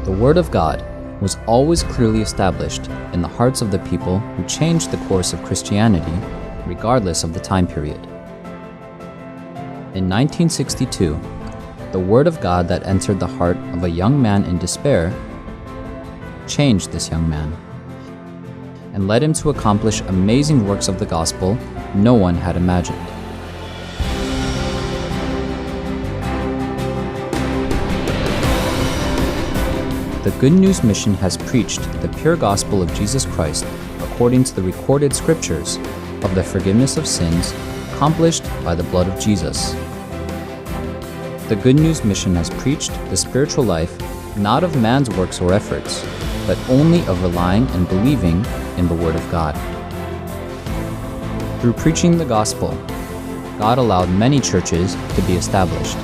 The Word of God was always clearly established in the hearts of the people who changed the course of Christianity, regardless of the time period. In 1962, the Word of God that entered the heart of a young man in despair changed this young man and led him to accomplish amazing works of the gospel no one had imagined. The Good News Mission has preached the pure gospel of Jesus Christ according to the recorded scriptures of the forgiveness of sins accomplished by the blood of Jesus. The Good News Mission has preached the spiritual life not of man's works or efforts, but only of relying and believing in the Word of God. Through preaching the gospel, God allowed many churches to be established,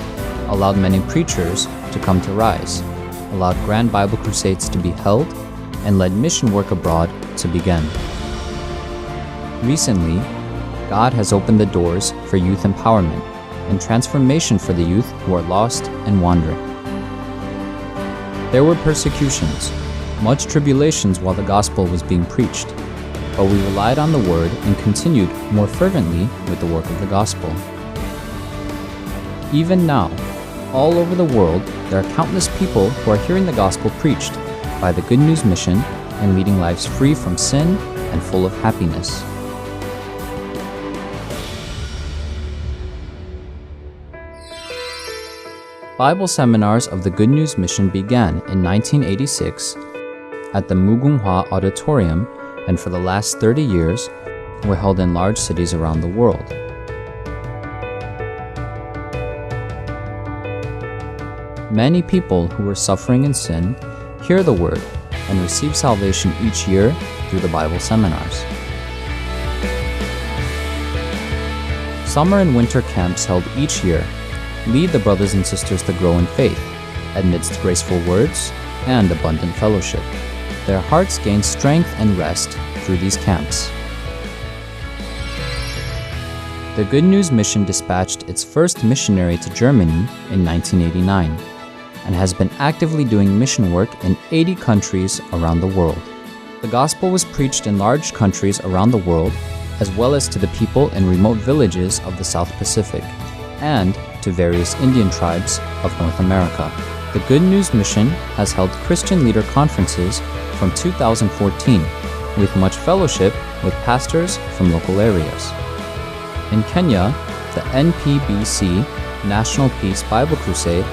allowed many preachers to come to rise, allowed grand Bible crusades to be held, and led mission work abroad to begin. Recently, God has opened the doors for youth empowerment and transformation for the youth who are lost and wandering. There were persecutions, much tribulations while the gospel was being preached, but we relied on the word and continued more fervently with the work of the gospel. Even now, all over the world, there are countless people who are hearing the gospel preached by the Good News Mission and leading lives free from sin and full of happiness. Bible seminars of the Good News Mission began in 1986 at the Mugunghwa Auditorium, and for the last 30 years were held in large cities around the world. Many people who were suffering in sin hear the word and receive salvation each year through the Bible seminars. Summer and winter camps held each year lead the brothers and sisters to grow in faith amidst graceful words and abundant fellowship. Their hearts gain strength and rest through these camps. The Good News Mission dispatched its first missionary to Germany in 1989 and has been actively doing mission work in 80 countries around the world. The gospel was preached in large countries around the world, as well as to the people in remote villages of the South Pacific and to various Indian tribes of North America. The Good News Mission has held Christian leader conferences from 2014 with much fellowship with pastors from local areas. In Kenya, the NPBC National Peace Bible Crusade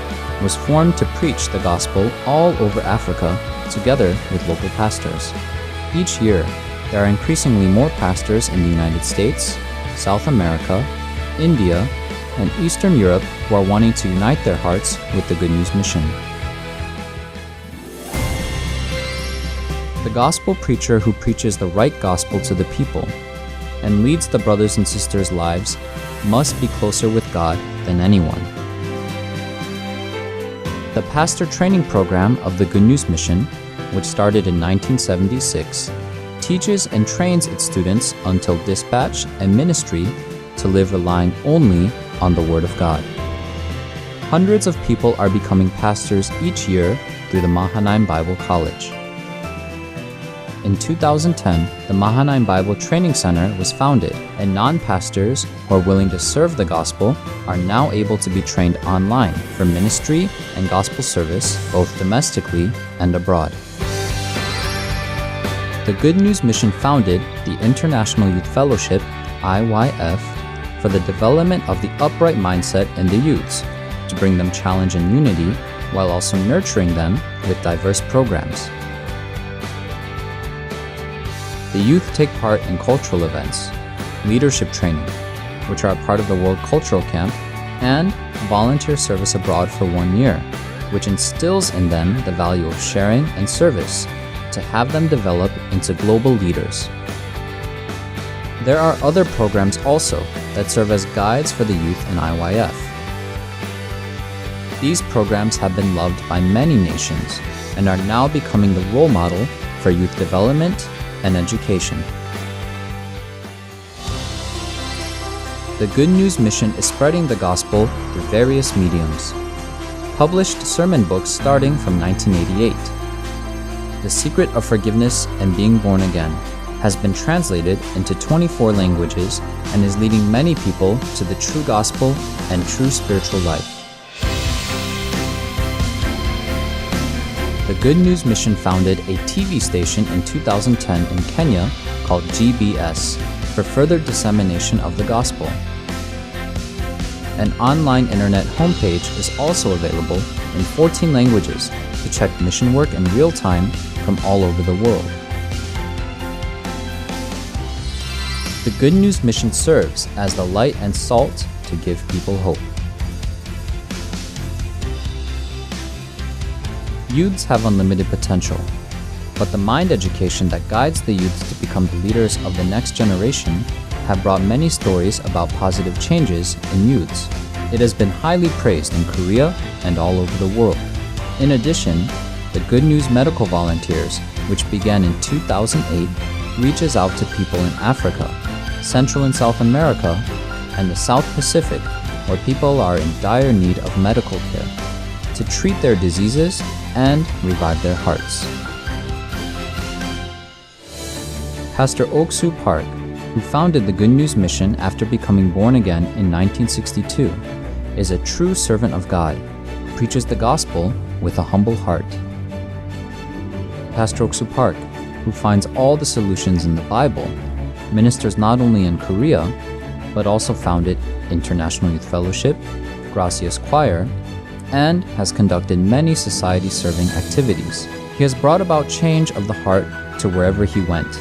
was formed to preach the gospel all over Africa together with local pastors. Each year, there are increasingly more pastors in the United States, South America, India, and Eastern Europe who are wanting to unite their hearts with the Good News Mission. The gospel preacher who preaches the right gospel to the people and leads the brothers and sisters' lives must be closer with God than anyone. The pastor training program of the Good News Mission, which started in 1976, teaches and trains its students until dispatch and ministry to live relying only on the Word of God. Hundreds of people are becoming pastors each year through the Mahanaim Bible College. In 2010, the Mahanaim Bible Training Center was founded, and non-pastors who are willing to serve the gospel are now able to be trained online for ministry and gospel service both domestically and abroad. The Good News Mission founded the International Youth Fellowship, IYF, for the development of the upright mindset in the youths, to bring them challenge and unity while also nurturing them with diverse programs. The youth take part in cultural events, leadership training, which are a part of the World Cultural Camp, and volunteer service abroad for 1 year, which instills in them the value of sharing and service to have them develop into global leaders. There are other programs also that serve as guides for the youth in IYF. These programs have been loved by many nations and are now becoming the role model for youth development and education. The Good News Mission is spreading the gospel through various mediums. published sermon books starting from 1988. The Secret of Forgiveness and Being Born Again has been translated into 24 languages and is leading many people to the true gospel and true spiritual life. The Good News Mission founded a TV station in 2010 in Kenya called GBS for further dissemination of the gospel. An online internet homepage is also available in 14 languages to check mission work in real time from all over the world. The Good News Mission serves as the light and salt to give people hope. Youths have unlimited potential, but the mind education that guides the youths to become the leaders of the next generation have brought many stories about positive changes in youths. It has been highly praised in Korea and all over the world. In addition, the Good News Medical Volunteers, which began in 2008, reaches out to people in Africa, Central and South America, and the South Pacific, where people are in dire need of medical care, to treat their diseases and revive their hearts. Pastor Ok-Soo Park, who founded the Good News Mission after becoming born again in 1962, is a true servant of God, who preaches the gospel with a humble heart. Pastor Ok-Soo Park, who finds all the solutions in the Bible, ministers not only in Korea, but also founded International Youth Fellowship, Gracias Choir, and has conducted many society-serving activities. He has brought about change of the heart to wherever he went,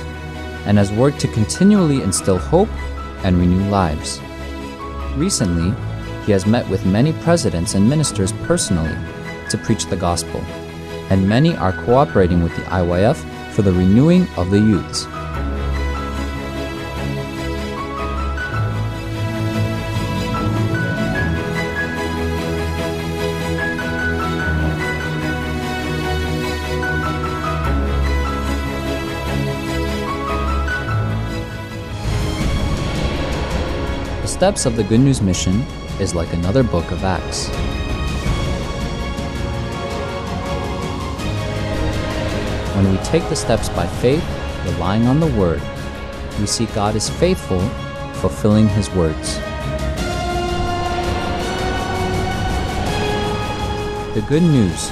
and has worked to continually instill hope and renew lives. Recently, he has met with many presidents and ministers personally to preach the gospel, and many are cooperating with the IYF for the renewing of the youths. The steps of the Good News Mission is like another book of Acts. When we take the steps by faith, relying on the Word, we see God is faithful, fulfilling His words. The Good News,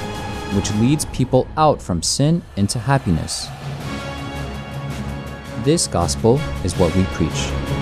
which leads people out from sin into happiness. This gospel is what we preach.